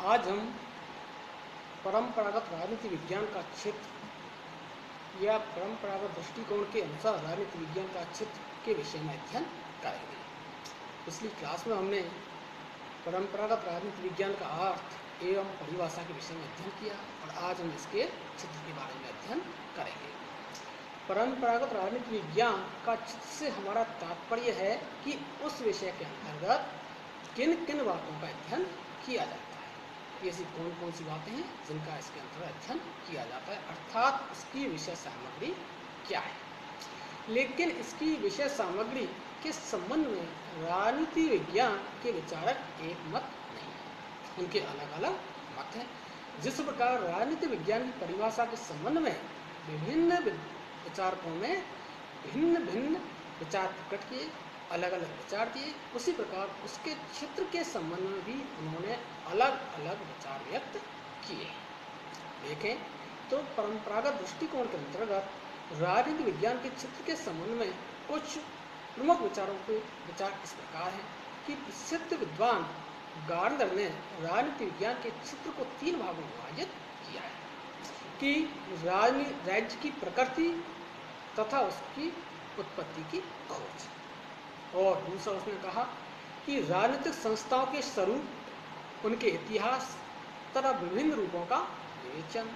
आज हम परंपरागत राजनीति विज्ञान का क्षेत्र या परंपरागत दृष्टिकोण के अनुसार राजनीति विज्ञान का क्षेत्र के विषय में अध्ययन करेंगे। पिछली क्लास में हमने परंपरागत राजनीति विज्ञान का अर्थ एवं परिभाषा के विषय में अध्ययन किया और आज हम इसके क्षेत्र के बारे में अध्ययन करेंगे। परंपरागत राजनीति विज्ञान का क्षेत्र से हमारा तात्पर्य है कि उस विषय के अंतर्गत किन किन बातों का अध्ययन किया जाता है, ऐसी कौन कौन सी बातें हैं जिनका इसके अंतर्गत अध्ययन किया जाता है, अर्थात उसकी विषय सामग्री क्या है। लेकिन इसकी विषय सामग्री के संबंध में राजनीति विज्ञान के विचारक एक मत नहीं है, उनके अलग अलग मत हैं। जिस प्रकार राजनीति विज्ञान की परिभाषा के संबंध में विभिन्न विचारकों ने भिन्न भिन्न विचार प्रकट किए, अलग अलग विचार दिए, उसी प्रकार उसके क्षेत्र के संबंध में भी उन्होंने अलग अलग विचार व्यक्त किए। देखें तो परंपरागत दृष्टिकोण के अंतर्गत राजनीति विज्ञान के क्षेत्र के संबंध में कुछ प्रमुख विचारों के विचार इस प्रकार हैं कि प्रसिद्ध विद्वान गार्डनर ने राजनीति विज्ञान के क्षेत्र को तीन भागों में विभाजित किया है कि राज्य की प्रकृति तथा उसकी उत्पत्ति की खोज, और दूसरा उसने कहा कि राजनीतिक संस्थाओं के स्वरूप, उनके इतिहास तथा विभिन्न रूपों का विवेचन,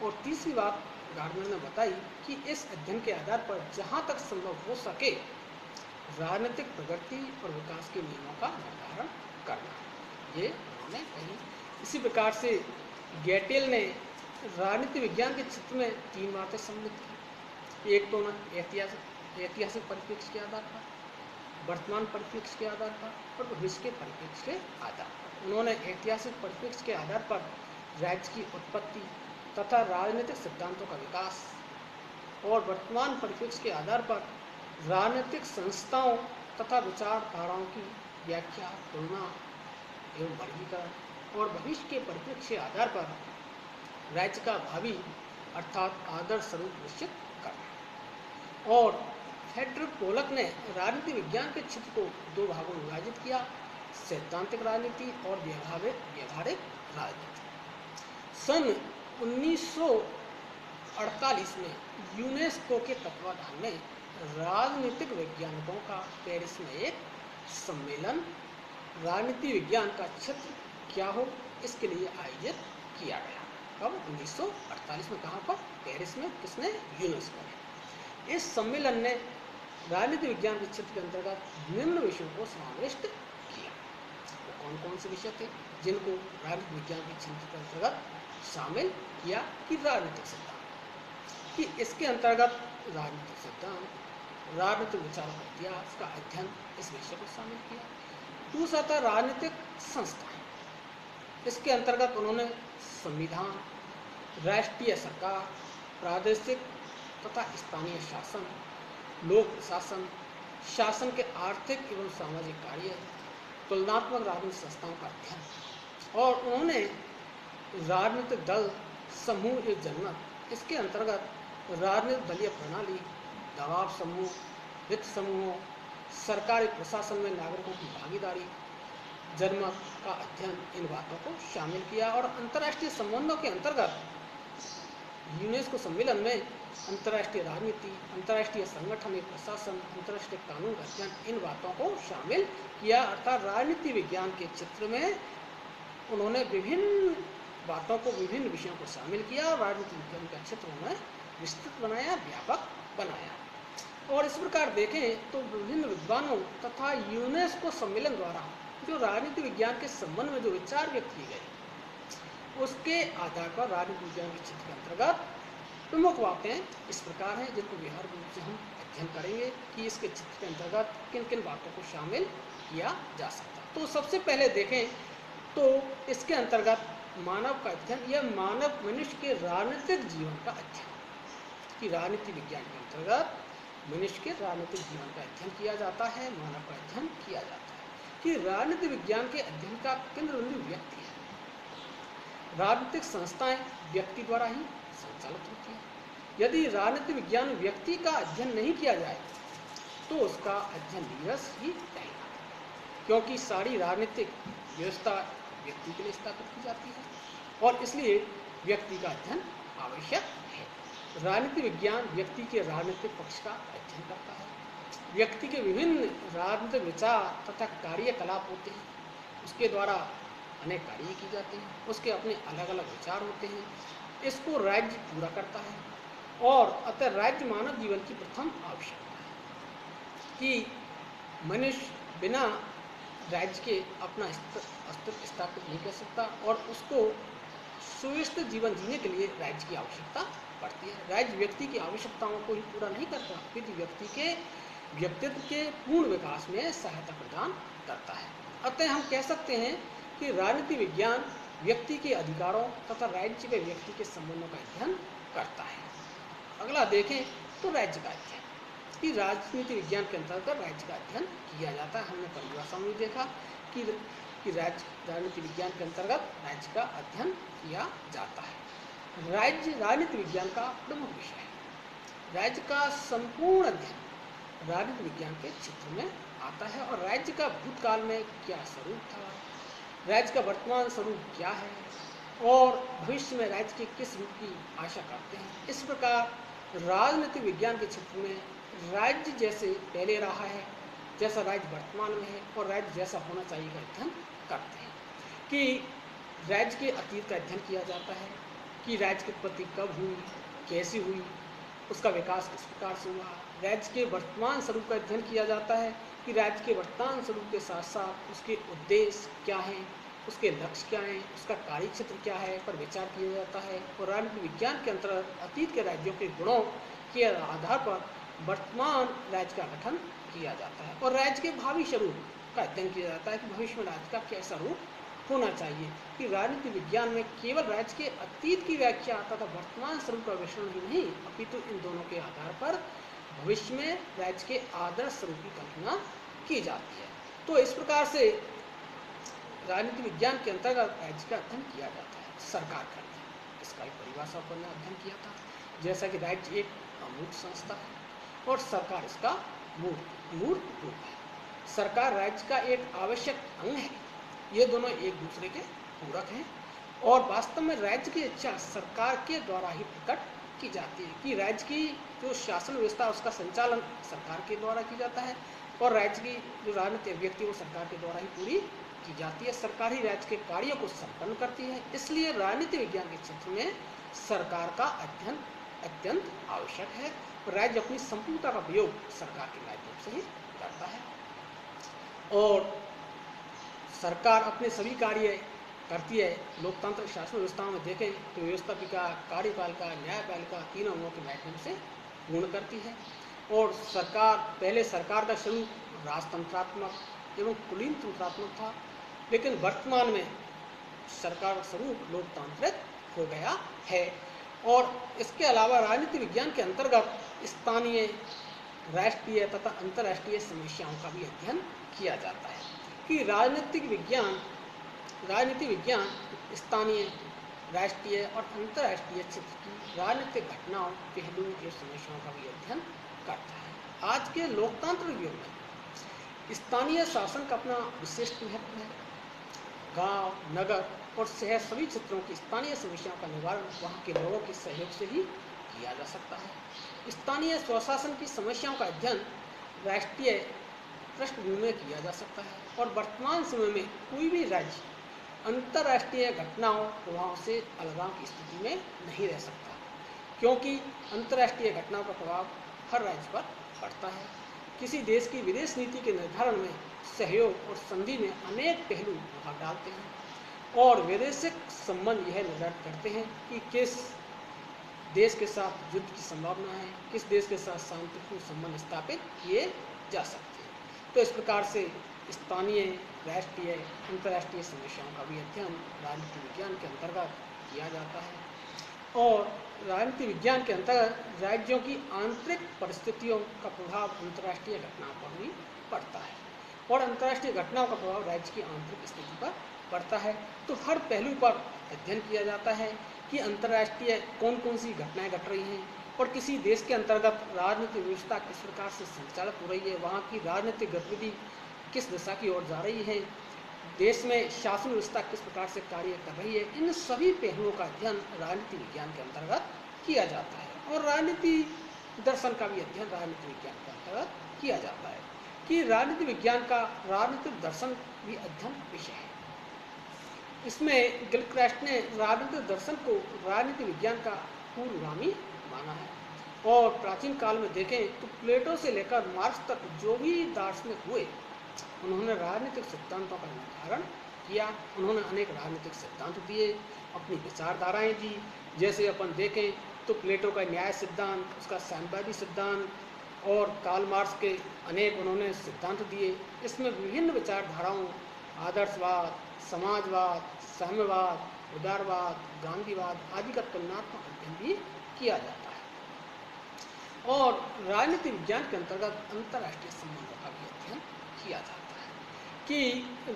और तीसरी बात गार्डनर ने बताई कि इस अध्ययन के आधार पर जहाँ तक संभव हो सके राजनीतिक प्रगति और विकास के नियमों का निर्धारण करना, ये उन्होंने कही। इसी प्रकार से गैटेल ने राजनीति विज्ञान के क्षेत्र में तीन बातें सम्मिलित की। एक तो ऐतिहासिक परिप्रेक्ष्य के आधार पर, वर्तमान परिप्रेक्ष्य के आधार पर और भविष्य के परिप्रेक्ष्य के आधार पर। उन्होंने ऐतिहासिक परिप्रेक्ष्य के आधार पर राज्य की उत्पत्ति तथा राजनीतिक सिद्धांतों का विकास, और वर्तमान परिप्रेक्ष्य के आधार पर राजनीतिक संस्थाओं तथा विचारधाराओं की व्याख्या, तुलना एवं वर्गीकरण, और भविष्य के परिप्रेक्ष्य के आधार पर राज्य का भावी अर्थात आदर्श स्वरूप निश्चित करना। और फ्रेडरिक पोलक ने राजनीति विज्ञान के क्षेत्र को दो भागों में विभाजित किया, सैद्धांतिक राजनीति और व्यवहारिक राजनीति। सन 1948 में यूनेस्को के तत्वाधान में राजनीतिक वैज्ञानिकों का पेरिस में एक सम्मेलन राजनीति विज्ञान का क्षेत्र क्या हो इसके लिए आयोजित किया गया। कब? 1948 में। कहाँ पर? पेरिस में। किसने? यूनेस्को ने। इस सम्मेलन ने राजनीति विज्ञान के क्षेत्र के अंतर्गत निम्न विषयों को समाविष्ट किया। वो कौन कौन से विषय थे जिनको राजनीति विज्ञान के क्षेत्र के अंतर्गत शामिल किया? कि राजनीतिक सिद्धांत, कि इसके अंतर्गत राजनीतिक सिद्धांत, राजनीतिक विचारों का इतिहास का अध्ययन, इस विषय को शामिल किया। दूसरा था राजनीतिक संस्थाएं। इसके अंतर्गत उन्होंने संविधान, राष्ट्रीय सरकार, प्रादेशिक तथा स्थानीय शासन, लोक प्रशासन, शासन के आर्थिक एवं सामाजिक कार्य, तुलनात्मक राजनीतिक संस्थाओं का अध्ययन, और उन्होंने राजनीतिक दल, समूह एवं जनमत, इसके अंतर्गत राजनीतिक दलीय प्रणाली, दबाव समूह, वित्त समूहों, सरकारी प्रशासन में नागरिकों की भागीदारी, जनमत का अध्ययन, इन बातों को शामिल किया। और अंतर्राष्ट्रीय संबंधों के अंतर्गत यूनेस्को सम्मेलन में अंतर्राष्ट्रीय राजनीति, अंतर्राष्ट्रीय संगठन में प्रशासन, अंतर्राष्ट्रीय कानून का अध्ययन, इन बातों को शामिल किया। अर्थात राजनीति विज्ञान के क्षेत्र में उन्होंने विभिन्न बातों को, विभिन्न विषयों को शामिल किया और राजनीति विज्ञान का क्षेत्र उन्होंने विस्तृत बनाया, व्यापक बनाया। और इस प्रकार देखें तो विभिन्न विद्वानों तथा यूनेस्को सम्मेलन द्वारा जो राजनीति विज्ञान के संबंध में जो विचार व्यक्त किए गए, उसके आधार पर राजनीति विज्ञान के क्षेत्र के अंतर्गत प्रमुख बातें इस प्रकार हैं जिनको विहार रूप से हम अध्ययन करेंगे कि इसके क्षेत्र के अंतर्गत किन किन बातों को शामिल किया जा सकता है। तो सबसे पहले देखें तो इसके अंतर्गत मानव का अध्ययन या मानव मनुष्य के राजनीतिक जीवन का अध्ययन, कि राजनीति विज्ञान के अंतर्गत मनुष्य के राजनीतिक जीवन का अध्ययन किया जाता है, मानव का अध्ययन किया जाता है। कि राजनीति विज्ञान के अध्ययन का केंद्र बिंदु व्यक्ति है। राजनीतिक संस्थाएं व्यक्ति द्वारा ही संचालित होती हैं। यदि राजनीति विज्ञान व्यक्ति का अध्ययन नहीं किया जाए तो उसका अध्ययन नीरस ही रहेगा, क्योंकि सारी राजनीतिक व्यवस्था व्यक्ति के लिए स्थापित की जाती है और इसलिए व्यक्ति का अध्ययन आवश्यक है। राजनीति विज्ञान व्यक्ति के राजनीतिक पक्ष का अध्ययन करता है। व्यक्ति के विभिन्न राजनीतिक विचार तथा कार्यकलाप होते हैं, उसके द्वारा अनेक कार्य किए जाते हैं, उसके अपने अलग अलग विचार होते हैं, इसको राज्य पूरा करता है और अतः राज्य मानव जीवन की प्रथम आवश्यकता है कि मनुष्य बिना राज्य के अपना अस्तित्व स्थापित नहीं कर सकता और उसको सुव्यवस्थित जीवन जीने के लिए राज्य की आवश्यकता पड़ती है। राज्य व्यक्ति की आवश्यकताओं को ही पूरा नहीं करता, किंतु व्यक्ति के व्यक्तित्व के पूर्ण विकास में सहायता प्रदान करता है। अतः हम कह सकते हैं कि राजनीति विज्ञान व्यक्ति के अधिकारों तथा राज्य व व्यक्ति के संबंधों का अध्ययन करता है। अगला देखें तो राज्य का अध्ययन, कि राजनीति विज्ञान के अंतर्गत राज्य का अध्ययन किया जाता है। हमने परिभाषा में देखा कि राजनीति विज्ञान के अंतर्गत राज्य का अध्ययन किया जाता है। राज्य राजनीति विज्ञान का प्रमुख विषय है। राज्य का संपूर्ण अध्ययन राजनीति विज्ञान के क्षेत्र में आता है और राज्य का भूतकाल में क्या स्वरूप था, राज्य का वर्तमान स्वरूप क्या है और भविष्य में राज्य के किस रूप की आशा करते हैं। इस प्रकार राजनीति विज्ञान के क्षेत्र में राज्य जैसे पहले रहा है, जैसा राज्य वर्तमान में है और राज्य जैसा होना चाहिए का अध्ययन करते हैं। कि राज्य के अतीत का अध्ययन किया जाता है कि राज्य की उत्पत्ति कब हुई, कैसी हुई, उसका विकास किस प्रकार से हुआ। राज्य के वर्तमान स्वरूप का अध्ययन किया जाता है कि राज्य के वर्तमान स्वरूप के साथ साथ उसके उद्देश्य क्या हैं, उसके लक्ष्य क्या हैं, उसका कार्य क्षेत्र क्या है पर विचार किया जाता है। और राजनीति विज्ञान के अंतर्गत अतीत के राज्यों के गुणों के आधार पर वर्तमान राज्य का गठन किया जाता है और राज्य के भावी स्वरूप का अध्ययन किया जाता है कि भविष्य में राज्य का कैसा रूप होना चाहिए। कि राजनीति विज्ञान में केवल राज्य के अतीत की व्याख्या तथा वर्तमान स्वरूप का विश्लेषण ही नहीं, अपितु इन दोनों के आधार पर भविष्य में राज्य के आदर्श स्वरूप की कल्पना की जाती है। तो इस प्रकार से राजनीति विज्ञान के अंतर्गत राज्य का अध्ययन किया जाता है। सरकार करती है, इसका भी परिभाषा पर अध्ययन किया था, जैसा कि राज्य एक अमूर्त संस्था है और सरकार इसका मूर्त रूप है। सरकार राज्य का एक आवश्यक अंग है, ये दोनों एक दूसरे के पूरक हैं और वास्तव में राज्य की इच्छा सरकार के द्वारा ही प्रकट की जाती है। कि राज्य की जो शासन व्यवस्था उसका संचालन सरकार के द्वारा की जाता है और राज्य की जो राजनीतिक व्यक्ति वो सरकार के द्वारा ही पूरी की जाती है। सरकार ही राज्य के कार्यों को संपन्न करती है। इसलिए राजनीति विज्ञान के क्षेत्र में सरकार का अध्ययन अत्यंत आवश्यक है। राज्य अपनी संपूर्णता का प्रयोग सरकार के माध्यम से ही करता है और सरकार अपने सभी कार्य करती है। लोकतांत्रिक शासन व्यवस्थाओं में देखें तो व्यवस्थापिका, कार्यपालिका, न्यायपालिका तीनों अंगों के माध्यम से पूर्ण करती है। और सरकार का स्वरूप राजतंत्रात्मक एवं कुलीन तंत्रात्मक था, लेकिन वर्तमान में सरकार का स्वरूप लोकतांत्रिक हो गया है। और इसके अलावा राजनीति विज्ञान के अंतर्गत स्थानीय, राष्ट्रीय तथा अंतर्राष्ट्रीय समस्याओं का भी अध्ययन किया जाता है। कि राजनीति विज्ञान स्थानीय, राष्ट्रीय और अंतर्राष्ट्रीय क्षेत्र की राजनीतिक घटनाओं, पहलुओं और समस्याओं का भी अध्ययन करता है। आज के लोकतांत्रिक युग में स्थानीय शासन का अपना विशिष्ट महत्व है। गांव, नगर और शहर सभी क्षेत्रों की स्थानीय समस्याओं का निवारण वहां के लोगों के सहयोग से ही किया जा सकता है। स्थानीय स्वशासन की समस्याओं का अध्ययन राष्ट्रीय पृष्ठभूमि में किया जा सकता है और वर्तमान समय में कोई भी राज्य अंतर्राष्ट्रीय घटनाओं प्रभाव से अलगाव की स्थिति में नहीं रह सकता, क्योंकि अंतर्राष्ट्रीय घटनाओं का प्रभाव हर राज्य पर पड़ता है। किसी देश की विदेश नीति के निर्धारण में सहयोग और संधि में अनेक पहलू प्रभाव डालते हैं और वैदेशिक संबंध यह निर्धारित करते हैं कि किस देश के साथ युद्ध की संभावना है, किस देश के साथ शांतिपूर्ण संबंध स्थापित किए जा सकते हैं। तो इस प्रकार से स्थानीय, राष्ट्रीय, अंतर्राष्ट्रीय समस्याओं का भी अध्ययन राजनीति विज्ञान के अंतर्गत किया जाता है और राजनीति विज्ञान के अंतर्गत राज्यों की आंतरिक परिस्थितियों का प्रभाव अंतर्राष्ट्रीय घटनाओं पर भी पड़ता है और अंतर्राष्ट्रीय घटनाओं का प्रभाव राज्य की आंतरिक स्थिति पर पड़ता है। तो हर पहलू पर अध्ययन किया जाता है कि अंतर्राष्ट्रीय कौन कौन सी घटनाएं घट रही हैं और किसी देश के अंतर्गत राजनीतिक व्यवस्था किस प्रकार से संचालित हो रही है, वहाँ की राजनीतिक गतिविधि किस दिशा की ओर जा रही है, देश में शासन व्यवस्था किस प्रकार से कार्य कर रही है, इन सभी पहलुओं का अध्ययन राजनीति विज्ञान के अंतर्गत किया जाता है। और राजनीति दर्शन का भी अध्ययन राजनीति विज्ञान के अंतर्गत किया जाता है कि राजनीति विज्ञान का राजनीतिक दर्शन भी अध्ययन विषय है। इसमें गिलक्रास्ट ने राजनीतिक दर्शन को राजनीति विज्ञान का पूर्वगामी माना है। और प्राचीन काल में देखें तो प्लेटो से लेकर मार्क्स तक जो भी दार्शनिक हुए, उन्होंने राजनीतिक सिद्धांतों का निर्धारण किया। उन्होंने अनेक राजनीतिक सिद्धांत दिए, अपनी विचारधाराएं दी। जैसे अपन देखें तो प्लेटो का न्याय सिद्धांत, उसका साम्यवादी सिद्धांत, और कार्ल मार्क्स के अनेक उन्होंने सिद्धांत दिए। इसमें विभिन्न विचारधाराओं, आदर्शवाद, समाजवाद, साम्यवाद, उदारवाद, गांधीवाद आदि का तुलनात्मक अध्ययन भी किया जाता है। और राजनीति विज्ञान के अंतर्गत अंतर्राष्ट्रीय संबंधों का भी अध्ययन किया जाता है कि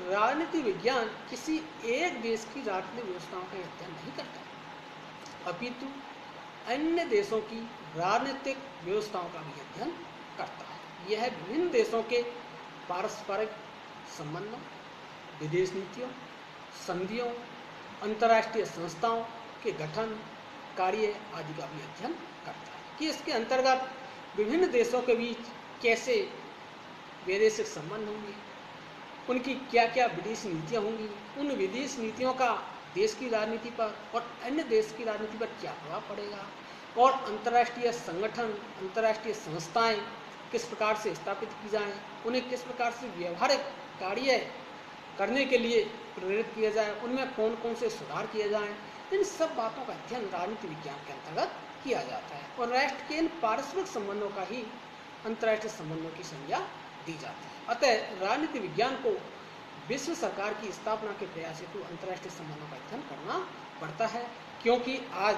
राजनीति विज्ञान किसी एक देश की राजनीतिक व्यवस्थाओं का अध्ययन नहीं करता, अपितु अन्य देशों की राजनीतिक व्यवस्थाओं का भी अध्ययन करता है। यह विभिन्न देशों के पारस्परिक संबंधों, विदेश नीतियों, संधियों, अंतर्राष्ट्रीय संस्थाओं के गठन, कार्य आदि का भी अध्ययन करता है कि इसके अंतर्गत विभिन्न देशों के बीच कैसे वैदेशिक संबंध होंगे, उनकी क्या क्या विदेश नीतियाँ होंगी, उन विदेश नीतियों का देश की राजनीति पर और अन्य देश की राजनीति पर क्या प्रभाव पड़ेगा, और अंतर्राष्ट्रीय संगठन, अंतर्राष्ट्रीय संस्थाएं किस प्रकार से स्थापित की जाएं, उन्हें किस प्रकार से व्यवहारिक कार्य करने के लिए प्रेरित किया जाए, उनमें कौन कौन से सुधार किए जाएं, इन सब बातों का अध्ययन राजनीति विज्ञान के अंतर्गत किया जाता है। और राष्ट्र के इन पारस्परिक संबंधों का ही अंतर्राष्ट्रीय संबंधों की संज्ञा दी जाती है। अतः राजनीति विज्ञान को विश्व सरकार की स्थापना के प्रयास हेतु अंतर्राष्ट्रीय संबंधों का अध्ययन करना पड़ता है, क्योंकि आज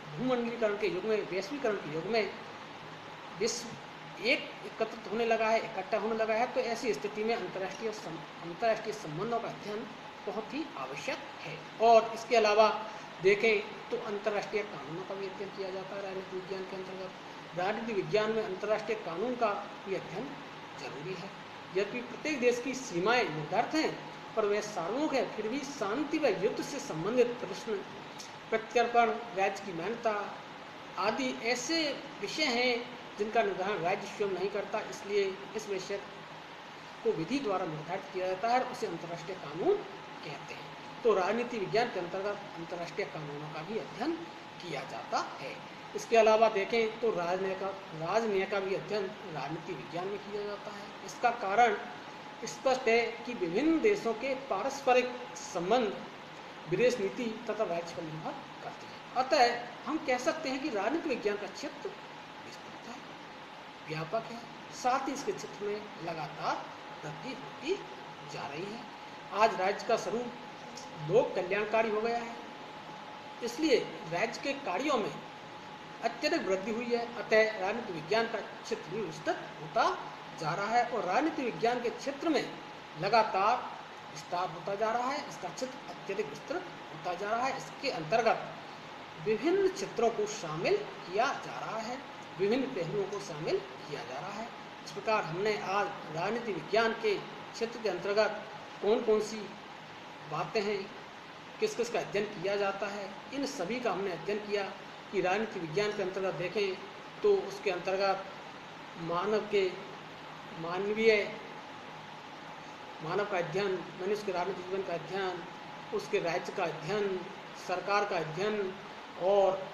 भूमंडलीकरण के युग में, वैश्वीकरण के युग में विश्व एक एकत्रित होने लगा है, इकट्ठा होने लगा है। तो ऐसी स्थिति में अंतर्राष्ट्रीय संबंधों का अध्ययन बहुत ही आवश्यक है। और इसके अलावा देखें तो अंतर्राष्ट्रीय कानूनों का भी अध्ययन किया जाता है राजनीति विज्ञान के अंतर्गत। राजनीति विज्ञान में अंतर्राष्ट्रीय कानून का भी अध्ययन जरूरी है। यद्यपि प्रत्येक देश की सीमाएं निर्धारित हैं, पर वह सार्वभौमिक है, फिर भी शांति व युद्ध से संबंधित प्रश्न, प्रत्यर्पण, राज्य की मान्यता आदि ऐसे विषय हैं जिनका निर्धारण राज्य स्वयं नहीं करता। इसलिए इस विषय को विधि द्वारा निर्धारित किया जाता है और उसे अंतर्राष्ट्रीय कानून कहते हैं। तो राजनीति विज्ञान के अंतर्गत अंतर्राष्ट्रीय कानूनों का भी अध्ययन किया जाता है। इसके अलावा देखें तो राजन्याय का भी अध्ययन राजनीति विज्ञान में किया जाता है। इसका कारण स्पष्ट है कि विभिन्न देशों के पारस्परिक संबंध विदेश नीति तथा राज्य पर निर्भर करते हैं। अतः हम कह सकते हैं कि राजनीति विज्ञान का क्षेत्र विस्तृत है, व्यापक है, साथ ही इसके क्षेत्र में लगातार वृद्धि होती जा रही है। आज राज्य का स्वरूप लोक कल्याणकारी हो गया है, इसलिए राज्य के कार्यों में अत्यधिक वृद्धि हुई है। अतः राजनीति विज्ञान का क्षेत्र भी विस्तृत होता जा रहा है और राजनीति विज्ञान के क्षेत्र में लगातार विस्तार होता जा रहा है। इसका क्षेत्र अत्यधिक विस्तृत होता जा रहा है। इसके अंतर्गत विभिन्न क्षेत्रों को शामिल किया जा रहा है, विभिन्न पहलुओं को शामिल किया जा रहा है। इस प्रकार हमने आज राजनीति विज्ञान के क्षेत्र के अंतर्गत कौन कौन सी बातें हैं, किस किस का अध्ययन किया जाता है, इन सभी का हमने अध्ययन किया कि राजनीति विज्ञान के अंतर्गत देखें तो उसके अंतर्गत मानव का अध्ययन, मनुष्य के राजनीतिक जीवन का अध्ययन, उसके राज्य का अध्ययन, सरकार का अध्ययन, और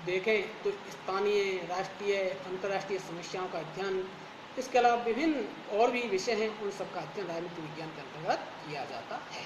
देखें तो स्थानीय, राष्ट्रीय, अंतर्राष्ट्रीय समस्याओं का अध्ययन। इसके अलावा विभिन्न और भी विषय हैं, उन सब का अध्ययन राजनीति विज्ञान के अंतर्गत किया जाता है।